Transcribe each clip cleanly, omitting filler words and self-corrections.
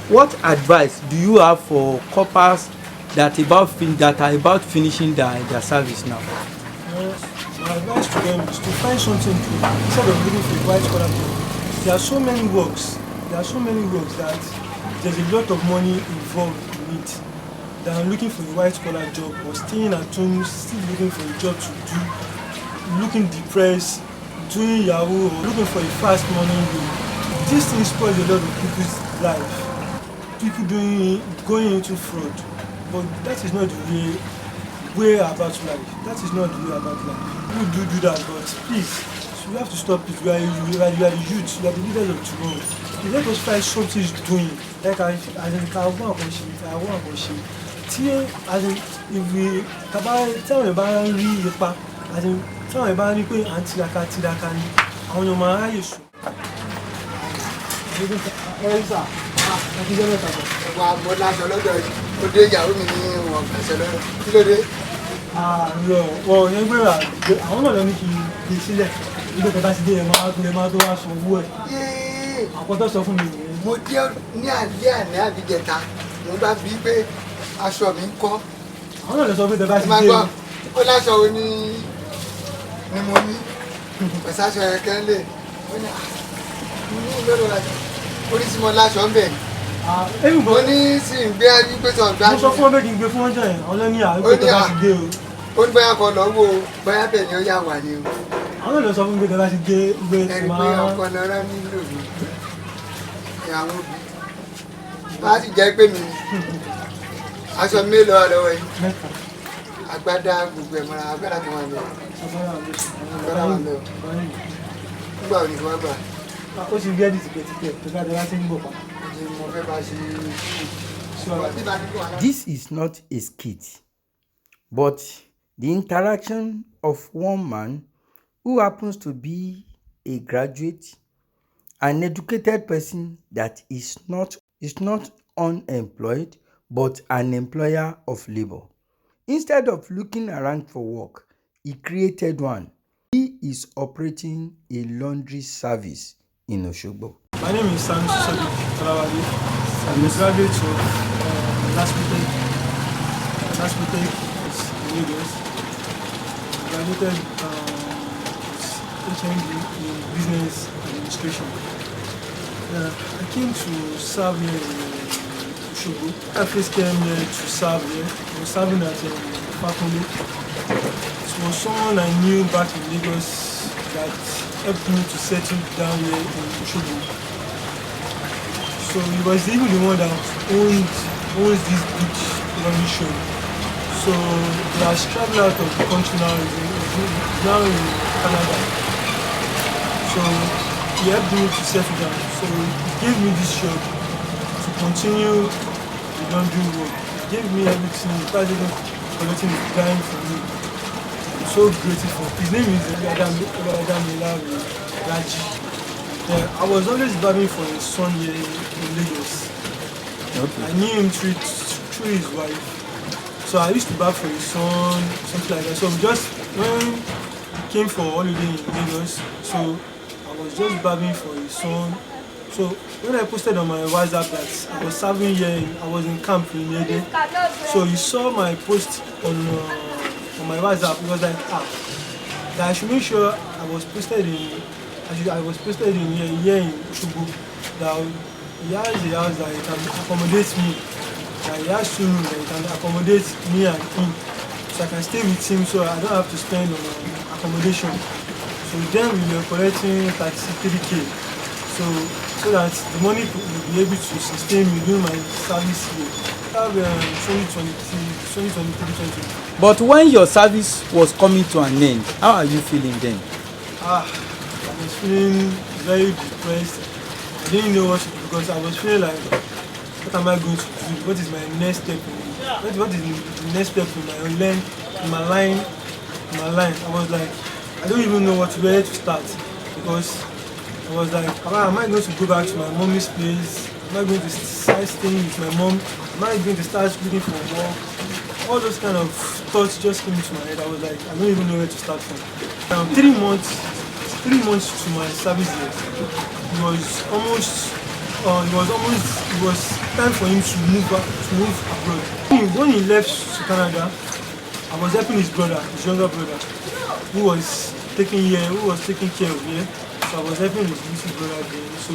what advice do you have for coppers that are about finishing their service now? My advice to them is to find something to do instead of looking for a white collar job. There are so many works. There are so many works that there's a lot of money involved in it. Than looking for a white collar job or staying at home, still looking for a job to do, looking depressed, doing Yahoo or looking for a fast money way. This thing spoils a lot of people's life. People going into fraud. But that is not the way about life. That is not the way about life. People do that, but please, you have to stop it. You are the youth, you are the leaders of tomorrow. You let us find something doing. Like I want to tí ìwé táwọn bá ń rí ipa táwọn bá rí pé à ń tiraka ni àwọn èèyàn máa ráyè sùn. ẹ̀rísà àtijọ́ mẹ́ta bọ̀. wà á mọ láṣọ lọ́dọ̀ yìí ó dé ìyàwó mi ní wọn gbàṣẹ lọ́dọ̀ kí ló dé. àlọ́ wọn yẹn gbéra àwọn náà lọ ní kí n gbé sílẹ̀ nígbà tó bá ti dé ẹ̀ máa tó wá san owó ẹ̀. àkọ́tọ́ sọ fún mi nìyẹn. mo dé ní alẹ́ àná àbíjẹta mo bá bí pé aṣọ mi ń kọ́. àwọn náà lọ sọ pé tẹ bá ti máa dé. gbọ́ ó láṣọ wo ni mo ní pẹ̀sẹ̀ aṣọ yẹn kẹ́ lè ó ní lọ́dọ̀ láṣọ oríṣi mo láṣọ ń bẹ̀. mo ní sì ń gbé ẹbí pé tó ń gbá. mo sọ fún ọ bẹ́ẹ̀ kí n gbé fún ọjọ́ yẹn àwọn lẹ́ni àwọn pé tẹ bá ti dé o. ó ní bóyá kan lọ́wọ́ bóyá bẹ́ẹ̀ ni ó yà wà ní o. àwọn náà lọ sọ fún mi pé tẹ bá ti dé gbé ẹni pé ọkọ náírà nílò mi ìyàwó bí bá sì jẹ́ pé mi aṣọ mélòó àlọ́wọ́ yìí agbádá gbogbo ẹ̀ mọ́ra agbádá kan wà lọ agbádá wà lọ nígbà òní kan wá gbà. ó ti rí ẹ́dì tìpẹ́tìpẹ́ tó bá dára sí ń bọ̀ pa. mo fẹ́ bá ṣe. This is not a skit, but the interaction of one man who happens to be a graduate, an educated person that is not unemployed, but an employer of labor. Instead of looking around for work, he created one. He is operating a laundry service in Osogbo. My name is Sam Sadiq Kalawale. I'm a graduate of Last Week in Lagos. Graduated HND in Business Administration. I came to serve here in Osogbo. I first came here to serve here. I was serving at Fakunle. It was someone I knew back in Lagos that helped me to settle down here in Osogbo. So he was even the one that owns this big laundry show. So he has traveled out of the country now. He's now in Canada. So he helped me to settle down. So he gave me this job to continue the laundry work. He gave me everything. He started collecting the time for me. I'm so grateful. His name is Adamila Raji. I was always battling for his son here in Lagos. Okay. I knew him through his wife. So I used to beg for his son, something like that. So when he came for holiday in Lagos, so I was just begging for his son. So when I posted on my WhatsApp that I was serving here, I was in camp in Yede. So he saw my post on my WhatsApp. He was like, that I should make sure I was posted in here in Osogbo. That he has a house that he can accommodate me. That he has two rooms that he can accommodate me and him. So I can stay with him so I don't have to spend on accommodation. So then we were collecting 33K. So that the money will be able to sustain me during my service year. I have 2023. But when your service was coming to an end, how are you feeling then? I was feeling very depressed. I didn't know what to do because I was feeling like, what am I going to do? What is my next step? What is the next step in my line? I was like, I don't even know where to start because I was like, am I going to go back to my mommy's place? Am I going to start staying with my mom? Am I going to start looking for work? All those kind of thoughts just came into my head. I was like, I don't even know where to start from. 3 months to my service year. It was time for him to move abroad. When he left to Canada, I was helping his brother, his younger brother, who was taking care of here. So I was helping his little brother there. So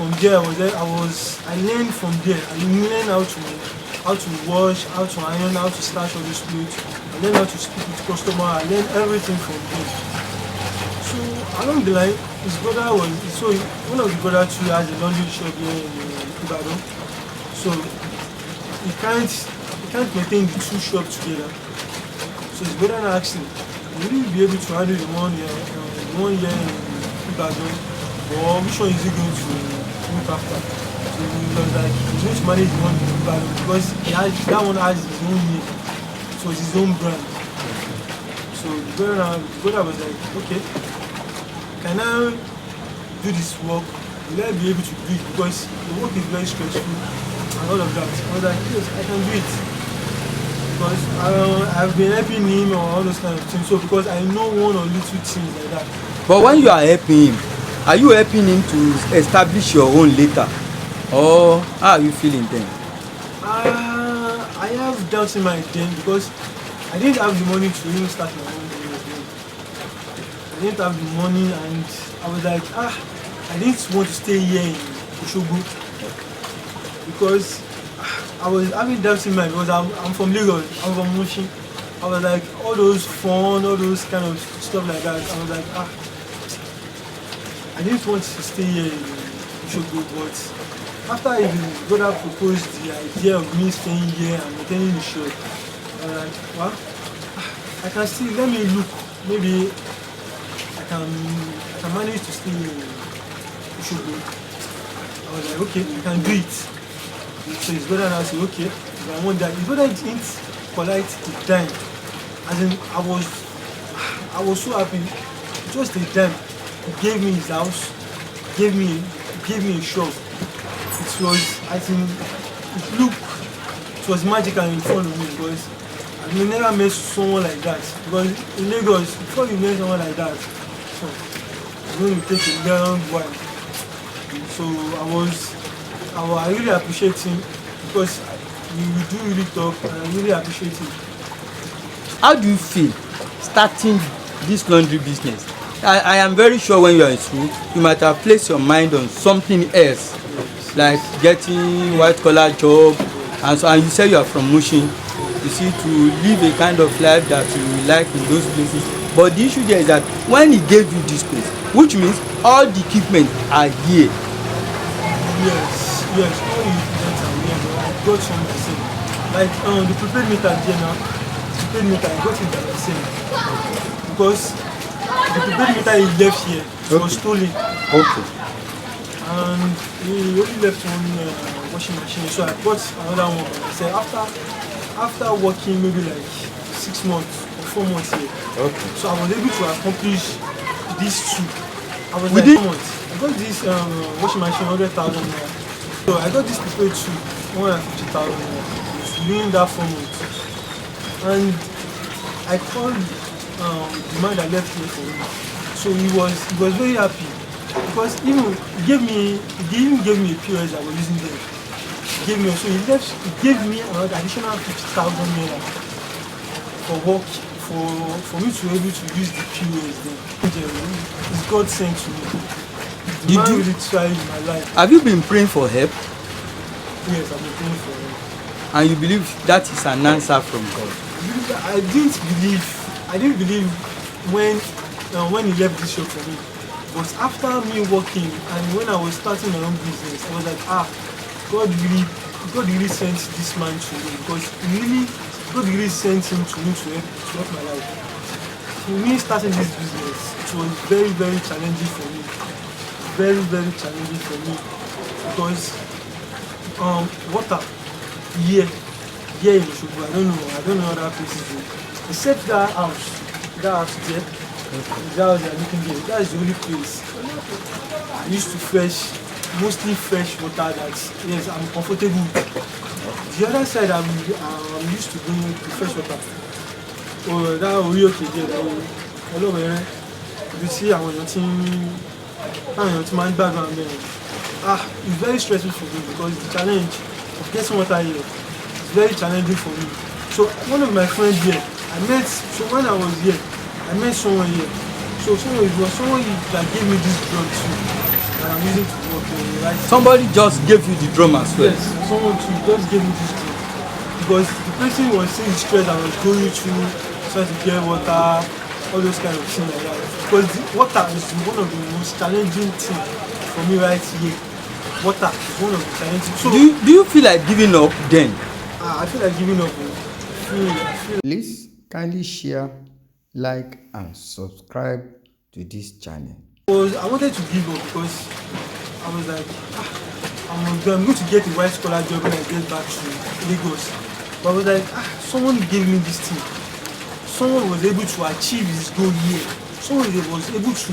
from there, I learned from there. I learned how to wash, how to iron, how to starch all those clothes. I learned how to speak with customer. I learned everything from there. So along the line, his brother one of the brothers too has a laundry shop here in Ibadan. So he can't maintain the two shops together. So his brother asked him, will you be able to handle the one here in Ibadan, or which one is he going to look after? So he was like, he's going to manage the one in Ibadan because that one has his own name, so it's his own brand. So the brother was like, okay, can I do this work? Will I be able to do it? Because the work is very stressful and all of that. I was like, yes, I can do it. Because I've been helping him or all those kind of things. So because I know one or little things like that. But when you are helping him, are you helping him to establish your own later? Or how are you feeling then? I have doubts in my then because I didn't have the money to even start my own business then. I didn't have the money and I was like, I didn't want to stay here in Osogbo because I was having doubts in my mind because I'm from Lagos, I'm from Mushin. I was like, all those fun, all those kind of stuff like that. I was like, I didn't want to stay here in Osogbo, but after his brother proposed the idea of me staying here and maintaining the shop, I was like, well, I can still, let me look, maybe I can manage to stay in Osogbo. I was like, okay, I can do it. So his brother now said, okay, if I want that. His brother didn't collect the dime. As in, I was so happy. Just a dime. He gave me his house, gave me a shop. It was, I think, it was magical in front of me because I never met someone like that. Because in Lagos, before you meet someone like that, it's going to take a long while. So I really appreciate him because we do really talk and I really appreciate him. How do you feel starting this laundry business? I am very sure when you are in school, you might have placed your mind on something else, like getting white collar job, and you say you are from Mushin. You see, to live a kind of life that you like in those places. But the issue there is that when he gave you this place, which means all the equipment are here. Yes, all the equipment are here, but I got some myself. Like the prepared meter there now, I got it by myself. Because the prepared meter he left here, it was stolen. Okay. And he only left one washing machine, so I bought another one by myself. After working maybe like 6 months or 4 months here, Okay. so I was able to accomplish these two. I was Within- like 4 months. I got this washing machine 100,000 naira. So I got this prepared two 150,000 naira within that 4 months. And I called the man that left here for me. So he was very happy because he didn't give me a POS I was using there. He gave me another additional 50,000 naira for work for me to be able to use the POS there. It's God sent to me. The man really tried in my life. Have you been praying for help? Yes, I've been praying for him. And you believe that is an answer from God? I didn't believe when he left this shop for me. But after me working and when I was starting my own business, I was like, God really sent this man to me because God really sent him to me to help my life. For me starting this business, it was very, very challenging for me. Very, very challenging for me because water here in Osogbo, I don't know other places except that house there, the house they are looking there, that's the only place I used to fetch mostly fresh water that yes I'm comfortable with. The other side I'm used to going to fresh water. Oh, that orí òkè there ọlọ́wẹ̀rẹ́ ibi tí àwọn èèyàn ti máa ń gbádùn àmì ẹ̀ It's very stressful for me because the challenge of getting water here is very challenging for me. So one of my friends here, when I was here, I met someone here. So it was someone that gave me this drum too, that I'm using to work right. Somebody just gave you the drum as well. Yes, someone too just gave me this drum because the person was seeing the stress I was going through, trying to get water, all those kind of things like that. Because the water is one of the most challenging things for me right here. Water is one of the challenging. So Do you feel like giving up then? I feel like giving up. I feel Please kindly share, like and subscribe to this channel. I wanted to give up because I was like, I'm going to get a white collar job when I get back to Lagos. But I was like, someone gave me this thing. Someone was able to achieve his goal here. Someone was able to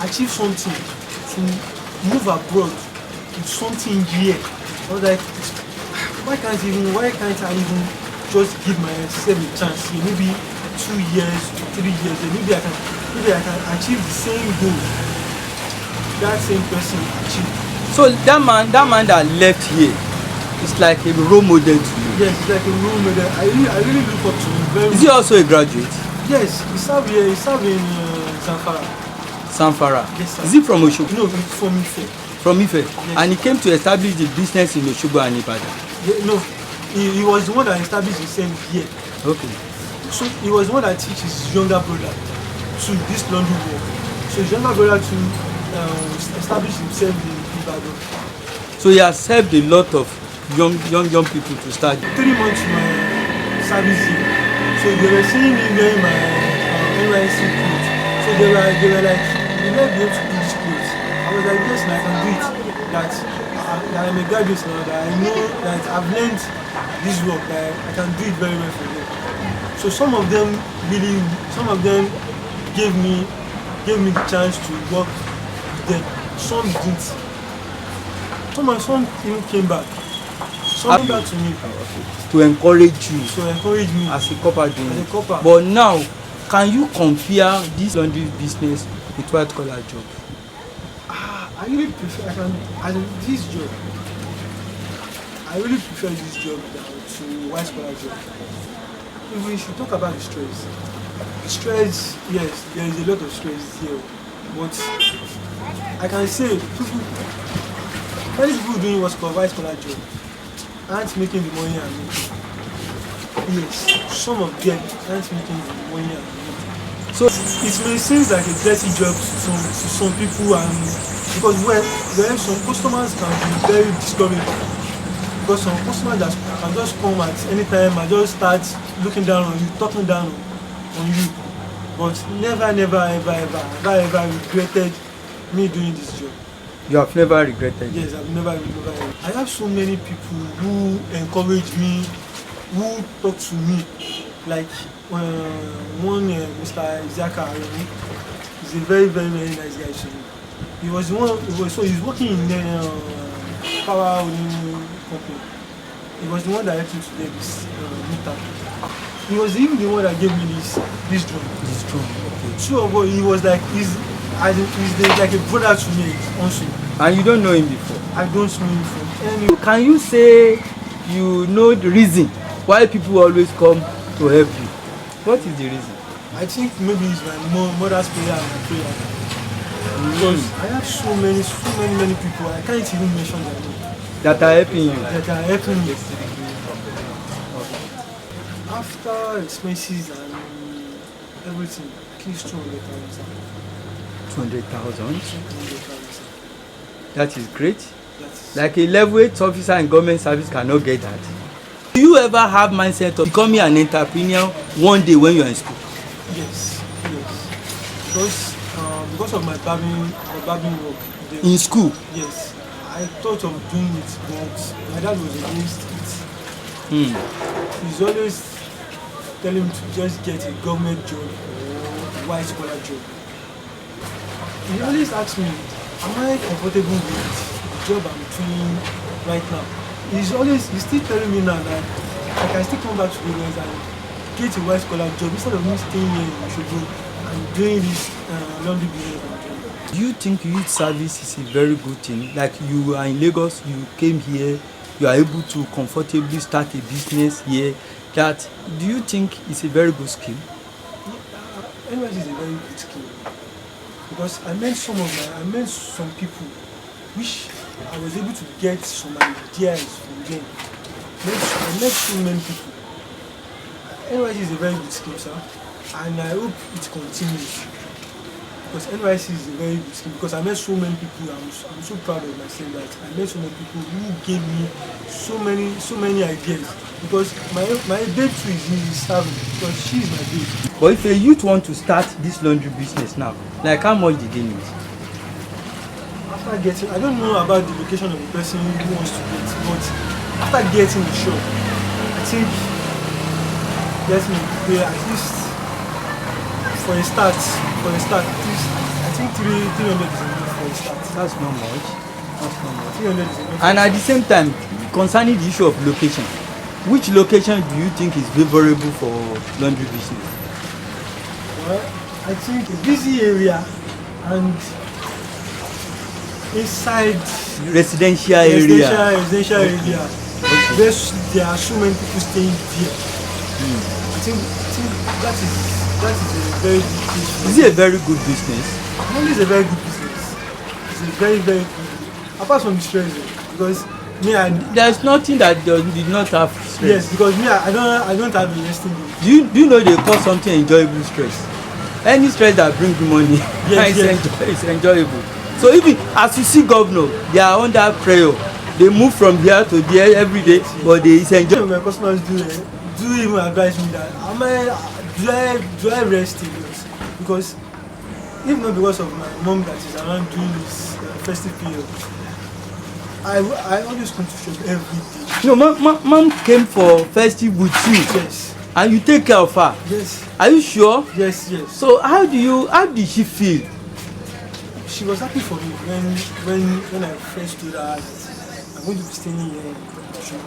achieve something, to move abroad with something here. I was like, why can't I even just give myself a chance here? Maybe 2 years, 3 years, and maybe I can achieve the same goal that same person achieved. So that man that left here is like a role model to you. Yes, it's like a role model. I really look up to him very. Is he also a graduate? Yes, he served here. He served in Zamfara. Zamfara. Yes, sir. Is he from Osogbo? No, he's from Ife. From Ife. Yes. And he came to establish the business in Osogbo and Ibadan. No, he was the one that established himself here. Okay. So he was the one that teaches his younger brother to this laundry work. So his younger brother to establish himself in Ibadan. So he has helped a lot of young people to start. 3 months my service here. So they were seeing me wearing my NYC clothes. So they were like, you might be able to do this clothes. I was like, yes, I can do it. That I'm a graduate now, that I know that I've learned this work, that I can do it very well for them. So some of them gave me the chance to work with them. Some didn't. Some even came back. Some came back to me To encourage you to encourage me as a copper as a doing. copper. But now, can you compare this laundry business with white collar job? I really prefer this job. I really prefer this job to white collar job. If we should talk about the stress, yes, there is a lot of stress here. But I can say many people doing what's called white collar job aren't making the money I'm making. Yes, some of them aren't making the money I'm making. So it may seem like a dirty job to some people, and because when some customers can be very discouraging. Because some customers that can just come at any time and just start looking down on you, talking down on you. But never ever regretted me doing this job. You have never regretted? Yes, I've never regretted. I have so many people who encourage me, who talk to me. Like one Mr. Isaka Aroni, he's a very nice guy to me. He was he's working in power company. He was the one that helped me to get this meter. He was even the one that gave me this drum. This drum, okay. So he was like he's like a brother to me also. And you don't know him before? I don't know him from any. Can you say you know the reason why people always come to help you? What is the reason? I think maybe it's my mother's prayer and my prayer. Because I have so many people, I can't even mention their name. That are helping you? That are helping me. After expenses and everything, at least 200,000. 200,000? That is great. That's Like a level 8 officer in government service cannot get that. Do you ever have mindset of becoming an entrepreneur one day when you are in school? yes. Because of my barbing work. In school? Yes. I thought of doing it, but my dad was against it. He's always telling me to just get a government job or a white collar job. He always asks me, am I comfortable with the job I'm doing right now? He's still telling me now that I can still come back to the Lagos and get a white collar job instead of me staying here in Osogbo and doing this laundry business I'm doing. Do you think youth service is a very good thing? Like you are in Lagos, you came here, you are able to comfortably start a business here. That do you think it's a very good skill? NYSC is a very good skill because I met some people which I was able to get some ideas from them. I met so many people. NYSC is a very good skill, sir, and I hope it continues. Because NYSC is a very good skill. Because I met so many people, I'm so proud of myself that I met so many people who gave me so many ideas. Because my babe too is serving because she is my babe. But if a youth want to start this laundry business now, like how much did they need? After getting, I don't know about the location of the person who wants to get, but after getting the shop, I think getting a pay at least for a start, at least I think 300 is enough for a start. That's not much. That's not much. 300 is enough. And at the same time, concerning the issue of location, which location do you think is favorable for laundry business? Well, I think a busy area and inside Residential area. Residential area. Okay. There are so many people staying there. I think that is a very good business. Is it a very good business? Only is a very good business. It's a very good. Apart from the stress, because me, there's nothing that did not have stress. Yes, because me, I don't have a resting day. Do you know they call something enjoyable stress? Any stress that brings money, yes, it's enjoyable. So even as you see governor, they are under prayer. They move from here to there every day, but it's enjoyable. My customers do even advise me that do I rest in this? Because if not because of my mom that is around during this festive period, I always come to shop every day. No, mom came for festive with you. Yes. And you take care of her. Yes. Are you sure? Yes. So how did she feel? She was happy for me when I first told her I'm going to be staying here. She was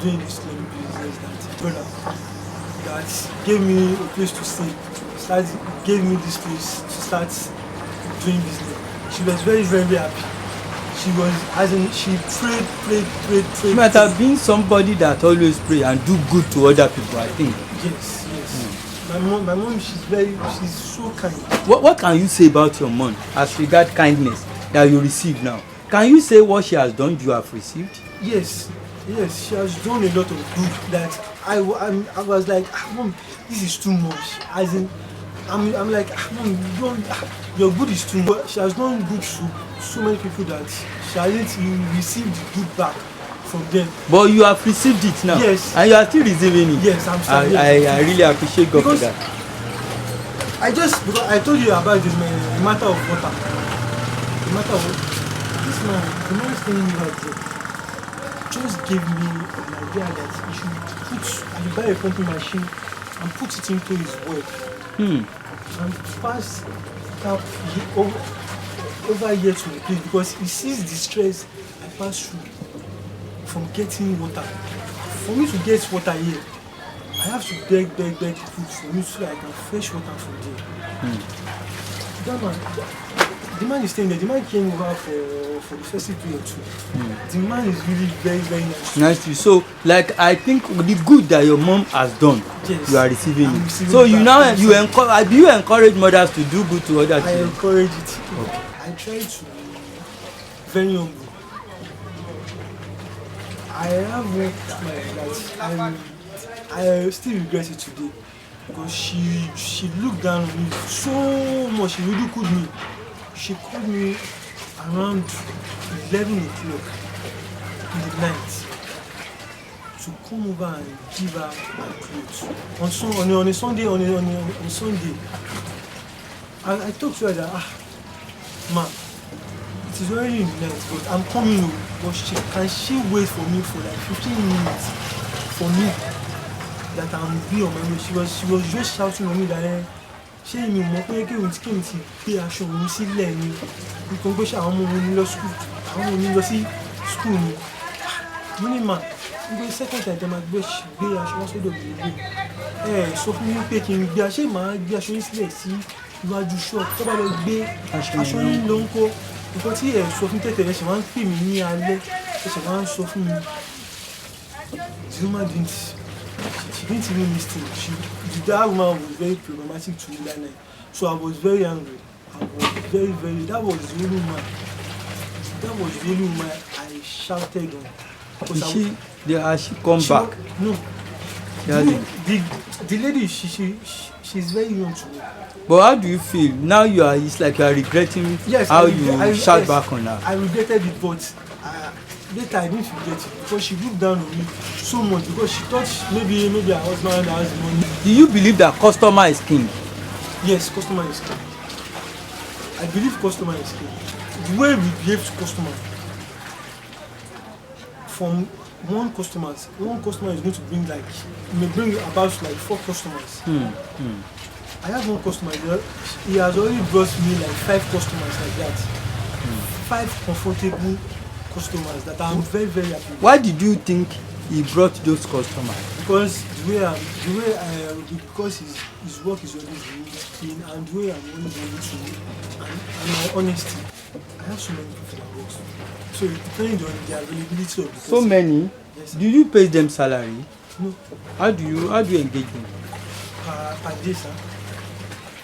doing this little business that brother that gave me a place to stay. Gave me this place to start doing business. She was very, very happy. She was, as in, she prayed. She might have been somebody that always pray and do good to other people, I think. Yes. My mom, she's so kind. What can you say about your mom as regard kindness that you receive now? Can you say what she has done you have received? Yes, she has done a lot of good that I was like, Mom, this is too much. As in, I'm like, Mom, your good is too much. She has done good to so many people that she hasn't received good back from them. But you have received it now. Yes. And you are still receiving it. Yes, I'm still. I really appreciate God for that. Because I told you about the matter of water. The matter of this man, the man staying right there, just gave me an idea that he should buy a pumping machine and put it into his well. And pass tap over here to the place because he sees the stress I pass through from getting water. For me to get water here, I have to beg people for me so that I can fetch water from there. That man, the man is staying there. The man came over for the festive period too. The man is really very, very nice. Nice to you. So, like, I think the good that your mom has done, yes, you are receiving it. So do you encourage mothers to do good to other children? I encourage it. Okay. I try to be very humble. I have worked my that I still regret it today because she looked down on me so much. She ridiculed me. She called me around 11 o'clock in the night to come over and give her clothes on a Sunday. On Sunday, I talked to her that ma, it is already in the night, but I'm coming home. But can she wait for me for like 15 minutes for me that I will be on my way? She was just shouting on me that ṣé mi mọ̀ pé kéwìn tí gbé aṣọ òun sílẹ̀ ni nítorí pé ṣé àwọn ọmọ òun lọ school àwọn ọmọ òun lọ sí school ni mo ní mà nígbà second time tẹ máa gbé aṣọ wá sọ́dọ̀ mi lè sọ fún mi pé kí n gbé aṣọ máa gbé aṣọ yín sílẹ̀ sí iwájú shop tó bá lọ gbé Aṣọ aṣọ yẹn yín ló ń kó nǹkan tí ẹ sọ fún tètè ẹ ṣe máa ń pè mí ní alẹ́ ẹ ṣe máa ń sọ fún mi the woman she didn't even listen that woman was very problematic to me that night so I was very angry I was very that was the only woman I shouted on. Has she come back? No. The lady, she's very young to me. But how do you feel now? It's like you are regretting how you shout back on her. I regretted it, but later I didn't regret it because she looked down on me so much because she thought maybe her husband has money. Do you believe that customer is king? Yes, customer is king. I believe customer is king. The way we behave to customer, from one customer is going to bring may bring about 4 customers. I have one customer he has already brought me 5 customers like that. 5 comfortable customers that I'm very, very happy with. Why did you think he brought those customers? Because because his work is always really clean and the way I'm always able to and my honesty. I have so many people that work. So it depends on the availability of the person. So many? Yes. Do you pay them salary? No. How do you engage them? Per day, sir.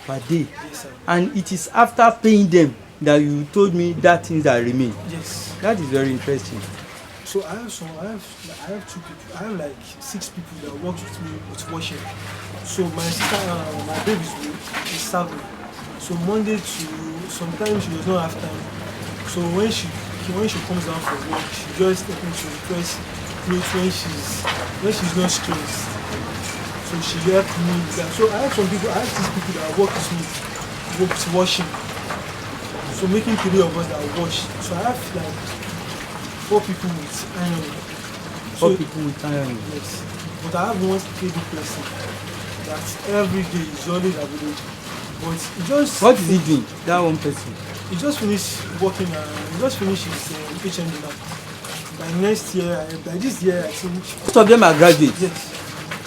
Per day? Yes, sir. And it is after paying them that you told me that things that remain. Yes. That is very interesting. So I have 2 people. I have 6 people that work with me with washing. So my sister, my baby is serving. So Monday to sometimes she does not have time. So when she comes down from work, she just helps me to press clothes when she's not stressed. So she helped me with that. So I have 6 people that work with me with washing. So making 3 of us that wash. So I have 4 people with ironing. 4 people with ironing? Yes. But I have one steady person that every day is always available. But he just... What is he doing, that one person? He just finished working he just finished his HND now. By this year I think... Most of them are graduates? Yes.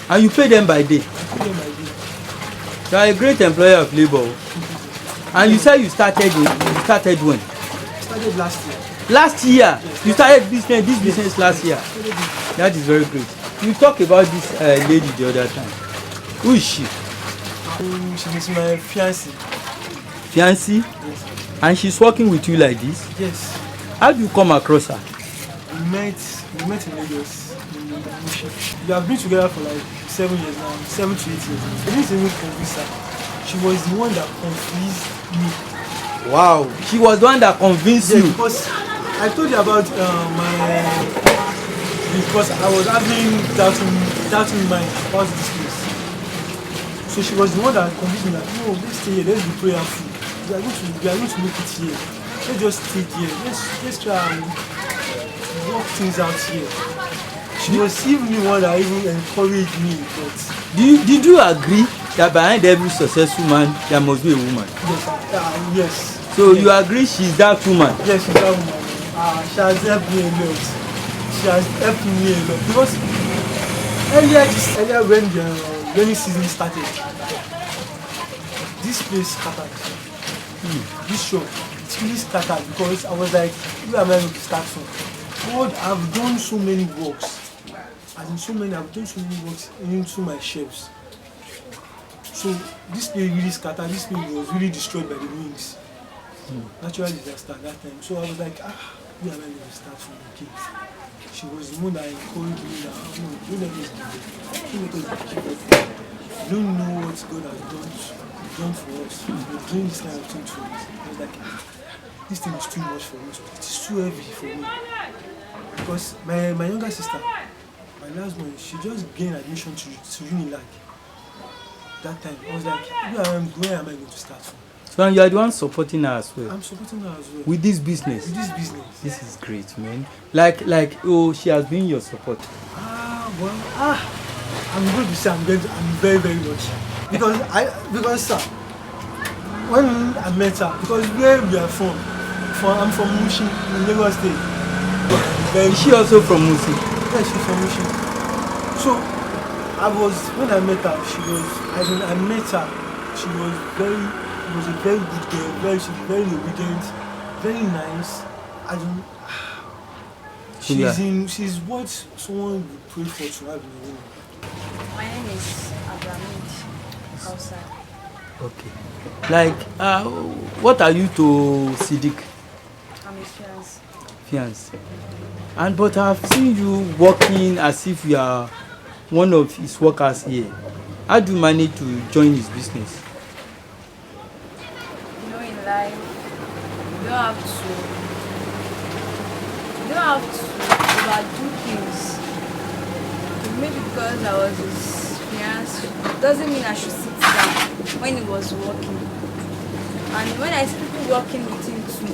And you pay them by day? I pay them by day. You are a great employer of labor. And you said you started when? I started last year. Last year? Yes. You started this business last year? That is very great. You talked about this lady the other time. Who is she? She is my fiancée. Fiancée? Yes. And she's working with you like this? Yes. How do you come across her? We met in Lagos. We have been together for 7 years now, 7 to 8 years. I didn't even convince her. She was the one that convinced me. Wow, she was the one that convinced you? Because I told you about because I was having doubting mind about this place. So she was the one that convinced me that no, let's stay here, let's be prayerful. We are going to make it here. Let's just stay here. Let's try and work things out here. She was even the one that even encouraged me. But did you agree that behind every successful man there must be a woman? Yes. Yes. So yes. You agree she's that woman? Yes, she's that woman. She has helped me a lot. She has helped me a lot because earlier when the rainy season started, this place scattered. This shop, it's really scattered because I was like, where am I going to start from? God, I've done so many works. I've done so many works into my shelves. So this place really scattered. This place was really destroyed by the winds. Natural disaster at that time. So I was like, where am I going to start from again? She was the one that encouraged me that, no, don't let us give up. You don't know what God has done for us. You're doing this kind of thing to us. I was like, this thing is too much for me. It is too heavy for me. Because my younger sister, my last one, she just gained admission to Unilag. That time, I was like, where am I going to start from? So you are the one supporting her as well? I'm supporting her as well. With this business? With this business. This is great, man. She has been your support. I'm going to say I'm very, very lucky. Because sir, when I met her, because where we are from I'm from Mushin in Lagos State. Is she also from Mushin? Yeah, she's from Mushin. So when I met her, she was very was a very good girl, very obedient, very nice. I don't. She's what someone would pray for to have in a woman. My name is Abramid Kausa. Okay. Like, what are you to Siddiq? I'm his fiance. Fiance. And but I've seen you working as if you are one of his workers here. How do you manage to join his business? You know, in life, you don't have to overdo things. Maybe because I was his fiance doesn't mean I should sit down when he was working. And when I see people working with him too,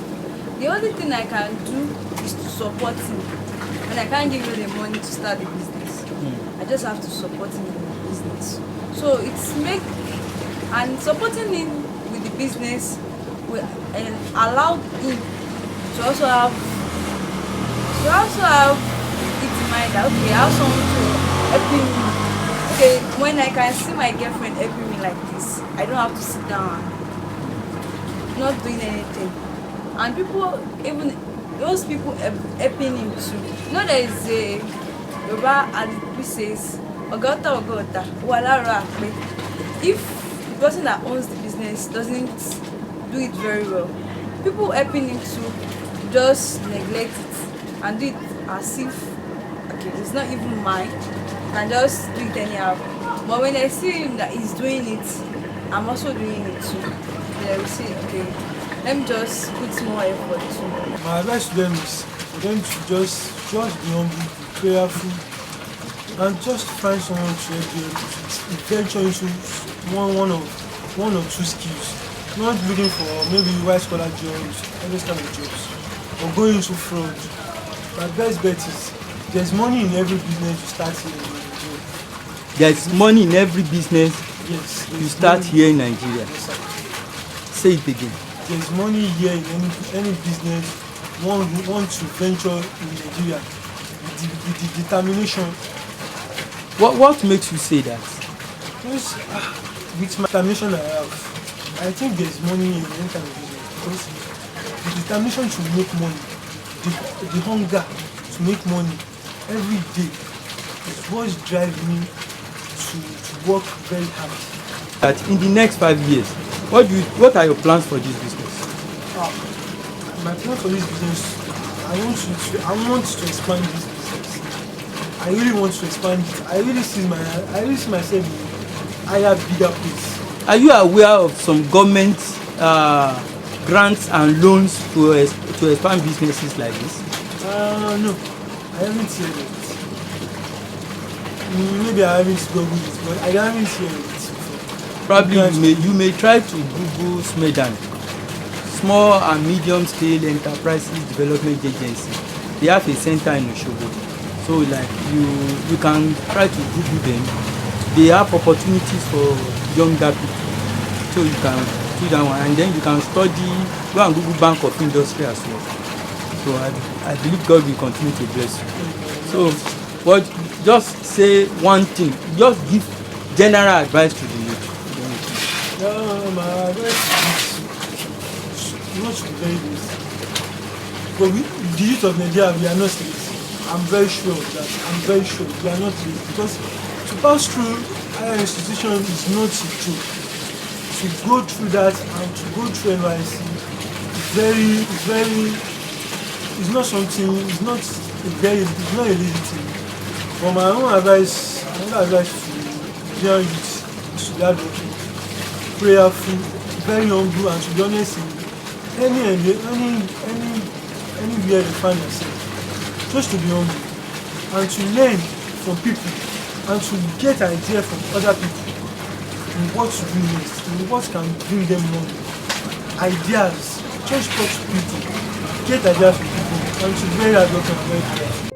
the only thing I can do is to support him. When I can't give you the money to start the business, I just have to support him in the business. So it's supporting him with the business will allow him to also have it in mind that okay, I have someone to helping me. Okay, when I can see my girlfriend helping me like this, I don't have to sit down and not doing anything. And people, even those people helping him too. You know, there is a Yoruba adage which says Ogota Walara Akpe. If the person that owns the business doesn't do it very well, people helping him to just neglect it and do it as if okay, it's not even mine, and just do it anyhow. But when I see him that he's doing it, I'm also doing it too. They will say, okay, let me just put more effort too. My advice to them is for them to just be humble, be prayerful, and just find someone to help them to venture into one or two skills. Not looking for maybe white collar jobs, all those kind of jobs, or going into fraud. My best bet is there's money in every business you start here in Nigeria. There's money in every business Yes. you start here in Nigeria. Yes, sir. Say it again. There's money here in any business one want to venture in Nigeria with the determination. What makes you say that? Because with my determination I think there's money in any kind of business because the determination to make money, the hunger to make money every day is what's driving me to work very hard. That in the next 5 years, what are your plans for this business? My plan for this business, I want to expand this business. I really want to expand it. I really see myself in higher, bigger place. Are you aware of some government grants and loans to expand businesses like this? No, I haven't seen it. Maybe I haven't googled it, but I haven't seen it before. Probably you may try to Google SMEDAN, Small and Medium Scale Enterprises Development Agency. They have a center in Osogbo. So like you can try to Google them. They have opportunities for younger people. So you can do that one, and then you can go and Google Bank of Industry as well. So I believe God will continue to bless you. So just say one thing, just give general advice to the youth. My advice is not to be very lazy. But the youth of Nigeria, we are not lazy. I'm very sure of that. I'm very sure we are not lazy because to pass through higher institution is not a joke. To go through that and to go through NYSC it's not a lazy thing. But my own advice to young youth is to be hardworking, prayerful, very humble, and to be honest in anywhere you find yourself. Just to be humble and to learn from people and to get ideas from other people in what to do next, in what can bring them money. Ideas, just talk to people, get ideas from people, and to be very hardworking and very prayerful.